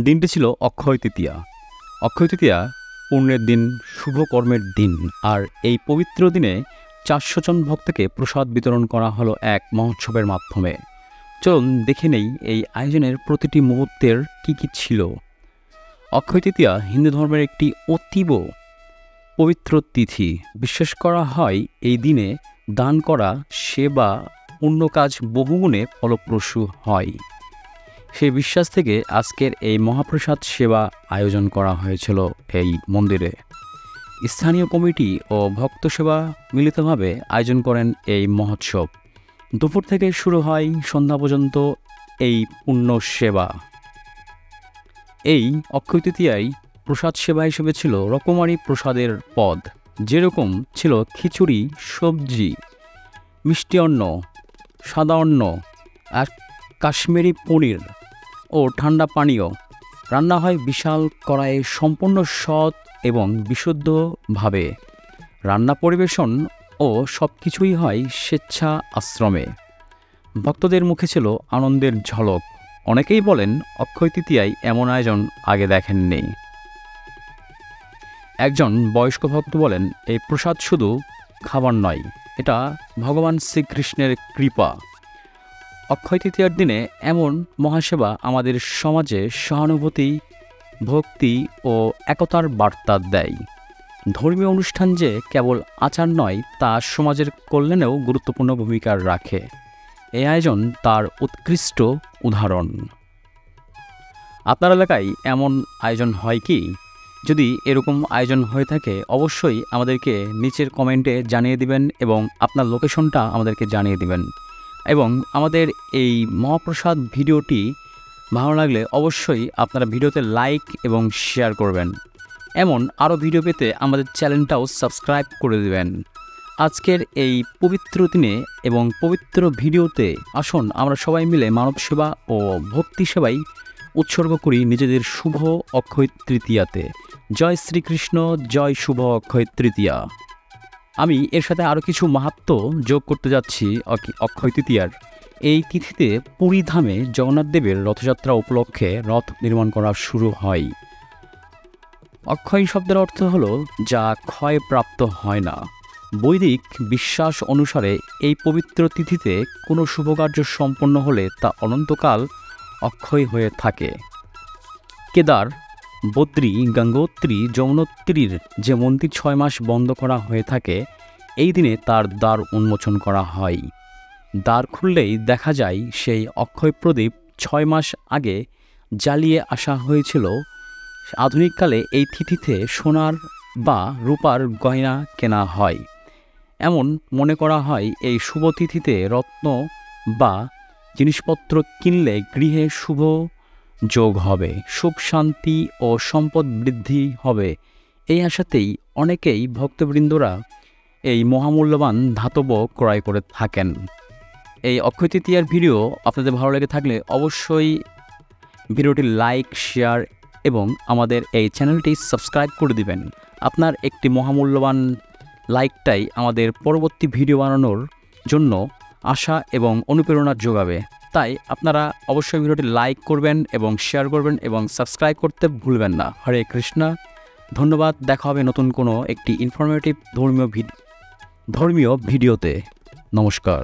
দিনটি ছিল অক্ষয় তৃতীয়া। অক্ষয় তৃতীয়া পুণ্যের দিন, শুভ কর্মের দিন। আর এই পবিত্র দিনে 400 জন ভক্তকে প্রসাদ বিতরণ করা হলো এক মহোৎসবের মাধ্যমে। চলুন দেখে নেই এই আয়োজনের প্রতিটি মুহূর্তের কী কী ছিল। অক্ষয় তৃতীয়া হিন্দু ধর্মের একটি অতীব পবিত্র তিথি। বিশ্বাস করা হয় এই দিনে দান করা, সেবা, পুণ্য কাজ বহুগুণে ফলপ্রসূ হয়। সেই বিশ্বাস থেকে আজকের এই মহাপ্রসাদ সেবা আয়োজন করা হয়েছিল এই মন্দিরে। স্থানীয় কমিটি ও ভক্ত সেবা মিলিতভাবে আয়োজন করেন এই মহোৎসব। দুপুর থেকে শুরু হয় সন্ধ্যা পর্যন্ত এই পুণ্য সেবা। এই অক্ষয় তৃতীয়ায় প্রসাদ সেবা হিসেবে ছিল রকমারি প্রসাদের পদ, যেরকম ছিল খিচুড়ি, সবজি, মিষ্টি অন্ন, সাদা অন্ন আর কাশ্মীরি পনির ও ঠান্ডা পানীয়। রান্না হয় বিশাল কড়াইয়ে সম্পূর্ণ সৎ এবং বিশুদ্ধভাবে। রান্না পরিবেশন ও সব কিছুই হয় স্বেচ্ছা আশ্রমে। ভক্তদের মুখে ছিল আনন্দের ঝলক। অনেকেই বলেন অক্ষয় তৃতীয়ায় এমন আয়োজন আগে দেখেননি। একজন বয়স্ক ভক্ত বলেন, এই প্রসাদ শুধু খাবার নয়, এটা ভগবান শ্রীকৃষ্ণের কৃপা। অক্ষয় তৃতীয়ার দিনে এমন মহাসেবা আমাদের সমাজে সহানুভূতি, ভক্তি ও একতার বার্তা দেয়। ধর্মীয় অনুষ্ঠান যে কেবল আচার নয়, তা সমাজের কল্যাণেও গুরুত্বপূর্ণ ভূমিকা রাখে। এই আয়োজন তার উৎকৃষ্ট উদাহরণ। আপনার এলাকায় এমন আয়োজন হয় কি? যদি এরকম আয়োজন হয়ে থাকে, অবশ্যই আমাদেরকে নিচের কমেন্টে জানিয়ে দিবেন এবং আপনার লোকেশনটা আমাদেরকে জানিয়ে দিবেন। এবং আমাদের এই মহাপ্রসাদ ভিডিওটি ভালো লাগলে অবশ্যই আপনারা ভিডিওতে লাইক এবং শেয়ার করবেন। এমন আরও ভিডিও পেতে আমাদের চ্যানেলটাও সাবস্ক্রাইব করে দেবেন। আজকের এই পবিত্র দিনে এবং পবিত্র ভিডিওতে আসুন আমরা সবাই মিলে মানব সেবা ও ভক্তি সেবায় উৎসর্গ করি নিজেদের শুভ অক্ষয় তৃতীয়াতে। জয় শ্রীকৃষ্ণ, জয় শুভ অক্ষয় তৃতীয়া। আমি এর সাথে আরও কিছু মাহাত্ম্য যোগ করতে যাচ্ছি। অক্ষয় তৃতীয়ার এই তিথিতে পুরী ধামে জগন্নাথ দেবের রথযাত্রা উপলক্ষে রথ নির্মাণ করা শুরু হয়। অক্ষয় শব্দের অর্থ হল যা ক্ষয়প্রাপ্ত হয় না। বৈদিক বিশ্বাস অনুসারে এই পবিত্র তিথিতে কোনো শুভকার্য সম্পন্ন হলে তা অনন্তকাল অক্ষয় হয়ে থাকে। কেদার, বদ্রী, গঙ্গোত্রী, যমুনোত্রীর যে মন্দির 6 মাস বন্ধ করা হয়ে থাকে, এই দিনে তার দ্বার উন্মোচন করা হয়। দ্বার খুললেই দেখা যায় সেই অক্ষয় প্রদীপ 6 মাস আগে জ্বালিয়ে আসা হয়েছিল। আধুনিককালে এই তিথিতে সোনার বা রূপার গয়না কেনা হয়। এমন মনে করা হয় এই শুভ তিথিতে রত্ন বা জিনিসপত্র কিনলে গৃহে শুভ যোগ হবে, সুখ শান্তি ও সম্পদ বৃদ্ধি হবে। এই আশাতেই অনেকেই ভক্তবৃন্দরা এই মহামূল্যবান ধাতব ক্রয় করে থাকেন। এই অক্ষয় তৃতীয়ার ভিডিও আপনাদের ভালো লেগে থাকলে অবশ্যই ভিডিওটি লাইক, শেয়ার এবং আমাদের এই চ্যানেলটি সাবস্ক্রাইব করে দিবেন। আপনার একটি মহামূল্যবান লাইকটাই আমাদের পরবর্তী ভিডিও বানানোর জন্য আশা এবং অনুপ্রেরণা যোগাবে। তাই আপনারা অবশ্যই ভিডিওটি লাইক করবেন এবং শেয়ার করবেন এবং সাবস্ক্রাইব করতে ভুলবেন না। হরে কৃষ্ণ। ধন্যবাদ। দেখা হবে নতুন কোনো একটি ইনফরমেটিভ ধর্মীয় ভিডিওতে। নমস্কার।